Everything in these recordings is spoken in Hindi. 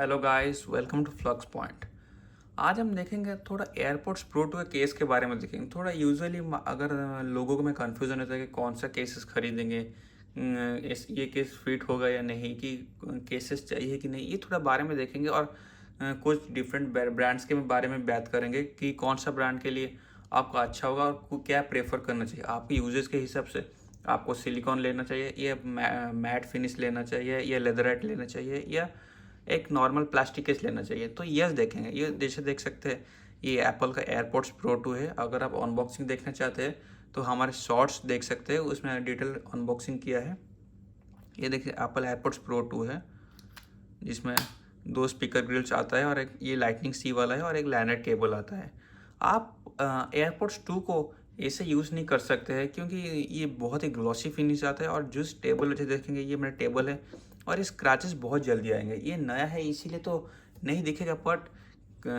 Hello guys, welcome to Flux Point. आज हम देखेंगे थोड़ा एयरपोर्ट्स प्रो 2 के केस के बारे में देखेंगे। थोड़ा यूजुअली अगर लोगों को में कन्फ्यूज़न होता है कि कौन सा केसेस खरीदेंगे, ये केस फिट होगा या नहीं, कि केसेस चाहिए कि नहीं, ये थोड़ा बारे में देखेंगे। और कुछ डिफरेंट ब्रांड्स के बारे में बात करेंगे कि कौन सा ब्रांड के लिए आपका अच्छा होगा और क्या प्रेफर करना चाहिए आपके यूजेस के हिसाब से। आपको सिलिकॉन लेना चाहिए या मैट फिनिश लेना चाहिए या लेदरराइट लेना चाहिए या एक नॉर्मल प्लास्टिक केस लेना चाहिए। तो यस देखेंगे। ये जैसे देख सकते हैं, ये एप्पल का एयरपोर्ट्स प्रो 2 है। अगर आप अनबॉक्सिंग देखना चाहते हैं तो हमारे शॉर्ट्स देख सकते हैं, उसमें डिटेल अनबॉक्सिंग किया है। ये देखिए एप्पल एयरपोर्ट्स प्रो 2 है, जिसमें दो स्पीकर ग्रिल्स आता है और एक ये लाइटनिंग सी वाला है और एक लैनेट केबल आता है। आप एयरपोर्ट्स 2 को ऐसे यूज़ नहीं कर सकते हैं क्योंकि ये बहुत ही ग्लॉसी फिनिश आता है। और जिस टेबल जैसे देखेंगे, ये मेरा टेबल है और ये स्क्रैचेस बहुत जल्दी आएंगे। ये नया है इसीलिए तो नहीं दिखेगा, बट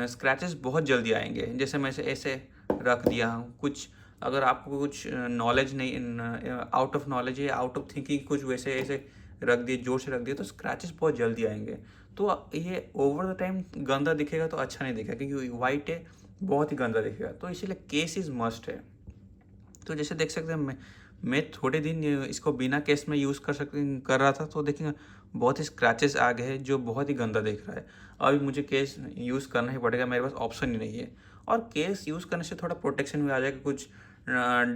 स्क्रैचेस बहुत जल्दी आएंगे। जैसे मैं ऐसे रख दिया हूँ कुछ, अगर आपको कुछ नॉलेज नहीं, आउट ऑफ नॉलेज या आउट ऑफ थिंकिंग कुछ वैसे ऐसे रख दिए, जोर से रख दिए, तो स्क्रैचेस बहुत जल्दी आएंगे। तो ये ओवर द टाइम गंदा दिखेगा तो अच्छा नहीं दिखेगा, क्योंकि वाइट है, बहुत ही गंदा दिखेगा। तो इसीलिए केस इज़ मस्ट है। तो जैसे देख सकते हैं, मैं थोड़े दिन इसको बिना केस में यूज़ कर रहा था, तो देखेंगे बहुत ही स्क्रैचेस आ गए हैं जो बहुत ही गंदा दिख रहा है। अभी मुझे केस यूज़ करना ही पड़ेगा, मेरे पास ऑप्शन ही नहीं है। और केस यूज़ करने से थोड़ा प्रोटेक्शन भी आ जाएगा, कुछ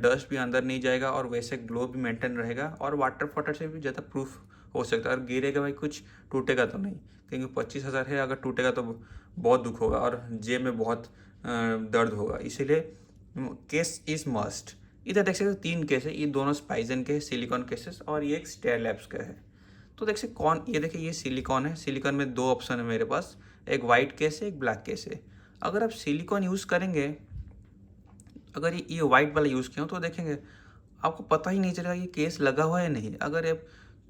डस्ट भी अंदर नहीं जाएगा और वैसे ग्लो भी मेंटेन रहेगा और वाटर फाटर से भी ज़्यादा प्रूफ हो सकता है। और गिरेगा भाई, कुछ टूटेगा तो नहीं, क्योंकि 25,000 है, अगर टूटेगा तो बहुत दुख होगा और जेब में बहुत दर्द होगा। इसीलिए केस इज़ मस्ट। इधर देख सकते हो 3 केस है, ये दोनों स्पाइजन के सिलिकॉन केसेस और ये एक स्टेयर लैब्स का है। तो देख सकते कौन, ये देखिए ये सिलिकॉन है। सिलिकॉन में 2 ऑप्शन है मेरे पास, एक वाइट केस है, एक ब्लैक केस है। अगर आप सिलिकॉन यूज़ करेंगे, अगर ये वाइट वाला यूज़ किया हो, तो देखेंगे आपको पता ही नहीं चलेगा ये केस लगा हुआ है नहीं। अगर आप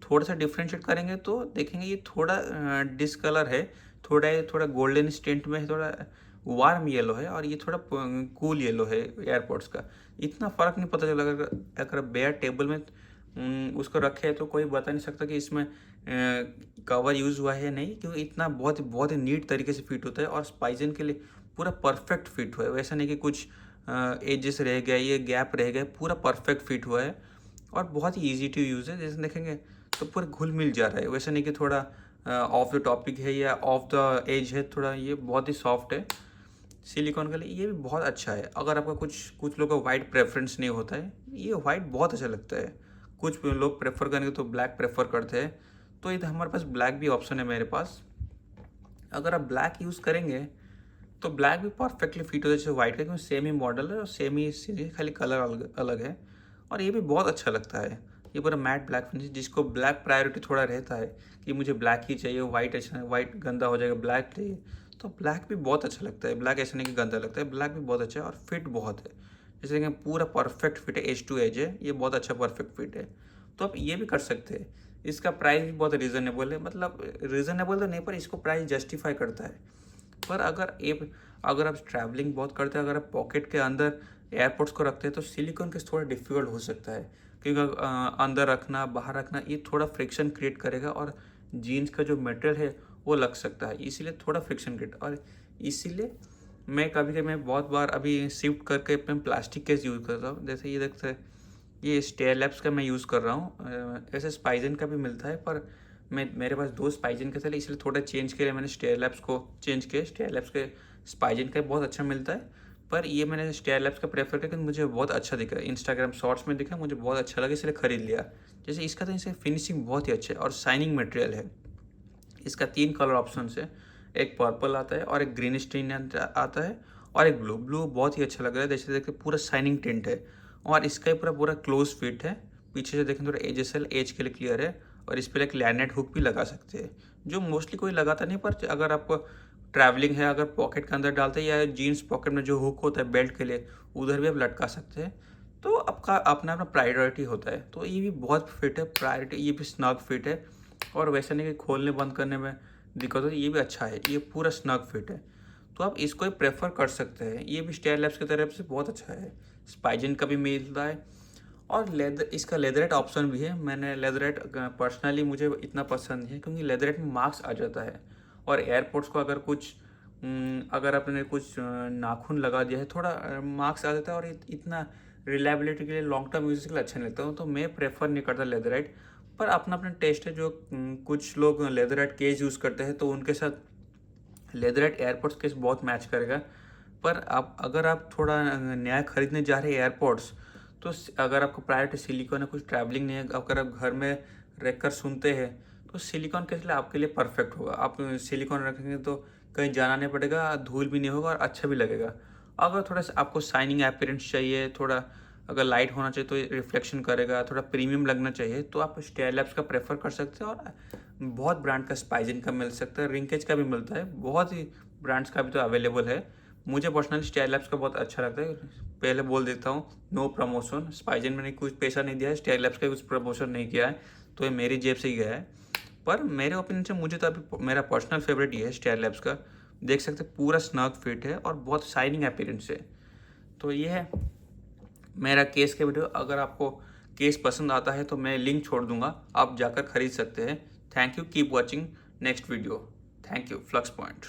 थोड़ा सा डिफ्रेंशिएट करेंगे तो देखेंगे ये थोड़ा डिसकलर है, थोड़ा थोड़ा गोल्डन स्टेंट में है, थोड़ा वार्म येलो है और ये थोड़ा कूल येलो है एयरपोर्ट्स का। इतना फ़र्क नहीं पता चला। अगर बेयर टेबल में उसको रखे तो कोई बता नहीं सकता कि इसमें कवर यूज़ हुआ है या नहीं, क्योंकि इतना बहुत ही नीट तरीके से फिट होता है और स्पाइजन के लिए पूरा परफेक्ट फिट हुआ है। वैसा नहीं कि कुछ एजेस रह गए, ये गैप रह गए, पूरा परफेक्ट फिट हुआ है और बहुत ही ईजी टू यूज़ है। जैसे देखेंगे तो पूरा घुल मिल जा रहा है, वैसा नहीं कि थोड़ा ऑफ द टॉपिक है या ऑफ द एज है। थोड़ा ये बहुत ही सॉफ्ट है सिलिकॉन के लिए, ये भी बहुत अच्छा है। अगर आपका कुछ कुछ लोगों का वाइट प्रेफरेंस नहीं होता है, ये वाइट बहुत अच्छा लगता है। कुछ लोग प्रेफर करेंगे तो ब्लैक प्रेफर करते हैं, तो इधर हमारे पास ब्लैक भी ऑप्शन है मेरे पास। अगर आप ब्लैक यूज़ करेंगे तो ब्लैक भी परफेक्टली फिट होता है जैसे वाइट का, क्योंकि सेम ही मॉडल है और सेम ही सीरीज है, खाली कलर अलग अलग है। और ये भी बहुत अच्छा लगता है, ये पूरा मैट ब्लैक फिनिश। जिसको ब्लैक प्रायोरिटी थोड़ा रहता है कि मुझे ब्लैक ही चाहिए, वाइट अच्छा, वाइट गंदा हो जाएगा, ब्लैक चाहिए, तो ब्लैक भी बहुत अच्छा लगता है। ब्लैक ऐसा नहीं कि गंदा लगता है, ब्लैक भी बहुत अच्छा है और फिट बहुत है। जैसे कि पूरा परफेक्ट फिट है, एज टू एज है, ये बहुत अच्छा परफेक्ट फिट है। तो आप ये भी कर सकते हैं। इसका प्राइस भी बहुत रीज़नेबल है, मतलब रीज़नेबल तो नहीं, पर इसको प्राइस जस्टिफाई करता है। पर अगर आप ट्रैवलिंग बहुत करते हैं, अगर आप पॉकेट के अंदर एयरपोर्ट्स को रखते हैं, तो सिलिकॉन केस थोड़ा डिफ़िकल्ट हो सकता है, क्योंकि अंदर रखना बाहर रखना ये थोड़ा फ्रिक्शन क्रिएट करेगा और जीन्स का जो मटेरियल है वो लग सकता है, इसीलिए थोड़ा फ्रिक्शन क्रिएट। और इसीलिए मैं कभी कभी मैं बहुत बार अभी शिफ्ट करके अपने प्लास्टिक केस यूज़ करता हूँ। जैसे ये देखते हैं, ये स्टेयर लैब्स का मैं यूज़ कर रहा हूँ। ऐसे स्पाइजन का भी मिलता है, पर मेरे पास 2 स्पाइजन के थे, इसलिए थोड़ा चेंज के लिए मैंने स्टेयर लैब्स को चेंज किया। स्टेयर लैब्स के स्पाइजन का बहुत अच्छा मिलता है, पर ये मैंने स्टेयर लैब्स का प्रेफर किया क्योंकि मुझे बहुत अच्छा दिखा, इंस्टाग्राम शॉर्ट्स में दिखा, मुझे बहुत अच्छा लगा, इसलिए ख़रीद लिया। जैसे इसका तो इसे फिनिशिंग बहुत ही अच्छा है और शाइनिंग मटेरियल है। इसका 3 कलर ऑप्शन है, एक पर्पल आता है और एक ग्रीन स्टीन आता है और एक ब्लू। ब्लू बहुत ही अच्छा लग रहा है, जैसे देखते पूरा शाइनिंग टिंट है और इसका पूरा पूरा क्लोज फिट है। पीछे से देखें थोड़ा एज के लिए क्लियर है और इस पर एक लैनेट हुक भी लगा सकते हैं, जो मोस्टली कोई लगाता नहीं। पर अगर आपको ट्रैवलिंग है, अगर पॉकेट के अंदर डालते हैं या जीन्स पॉकेट में जो हुक होता है बेल्ट के लिए, उधर भी आप लटका सकते हैं। तो आपका अपना अपना प्रायोरिटी होता है। तो ये भी बहुत फिट है, प्रायोरिटी, ये भी स्नग फिट है और वैसा नहीं कि खोलने बंद करने में दिक्कत होती है, ये भी अच्छा है, ये पूरा स्नग फिट है। तो आप इसको ही प्रेफर कर सकते हैं, ये भी स्टेयर लैब्स की तरफ से बहुत अच्छा है। स्पाइजन का भी मिलता है और लेदर, इसका लेदरेट ऑप्शन भी है। मैंने लेदरेट पर्सनली मुझे इतना पसंद नहीं है, क्योंकि लेदरेट में मार्क्स आ जाता है और एयरपोर्ट्स को अगर कुछ अगर आपने कुछ नाखून लगा दिया है, थोड़ा मार्क्स आ जाता है और इतना रिलायबिलिटी के लिए लॉन्ग टर्म यूज के लिए अच्छा नहीं लगता हूँ, तो मैं प्रेफर नहीं करता लेदराइट। पर अपना अपना टेस्ट है, जो कुछ लोग लेदराइट केस यूज़ करते हैं तो उनके साथ लेदराइट एयरपोर्ट्स केस बहुत मैच करेगा। पर आप अगर आप थोड़ा नया खरीदने जा रहे हैं एयरपोर्ट्स, तो अगर आपको प्रायोरिटी सिलिकॉन है, कुछ ट्रैवलिंग नहीं है, अगर आप घर में रहकर सुनते हैं, तो सिलिकॉन के लिए आपके लिए परफेक्ट होगा। आप सिलिकॉन रखेंगे तो कहीं जाना नहीं पड़ेगा, धूल भी नहीं होगा और अच्छा भी लगेगा। अगर थोड़ा सा आपको शाइनिंग अपीयरेंस चाहिए, थोड़ा अगर लाइट होना चाहिए तो रिफ्लेक्शन करेगा, थोड़ा प्रीमियम लगना चाहिए, तो आप स्टेयर लैब्स का प्रेफर कर सकते हैं। और बहुत ब्रांड का, स्पाइजन का मिल सकता है, रिंकेज का भी मिलता है, बहुत ही ब्रांड्स का भी तो अवेलेबल है। मुझे पर्सनली स्टेयर लैब्स का बहुत अच्छा लगता है। पहले बोल देता हूँ, नो प्रमोशन, स्पाइजन मैंने कुछ पैसा नहीं दिया है, स्टेयर लैब्स का कुछ प्रमोशन नहीं किया है, तो ये मेरी जेब से ही गया है। पर मेरे ओपिनियन से मुझे तो अभी मेरा पर्सनल फेवरेट ये है स्टेयर लैब्स का। देख सकते पूरा स्नग फिट है और बहुत शाइनिंग अपीयरेंस है। तो ये है मेरा केस का वीडियो। अगर आपको केस पसंद आता है तो मैं लिंक छोड़ दूंगा, आप जाकर खरीद सकते हैं। Thank you, keep watching next video. Thank you, flux point.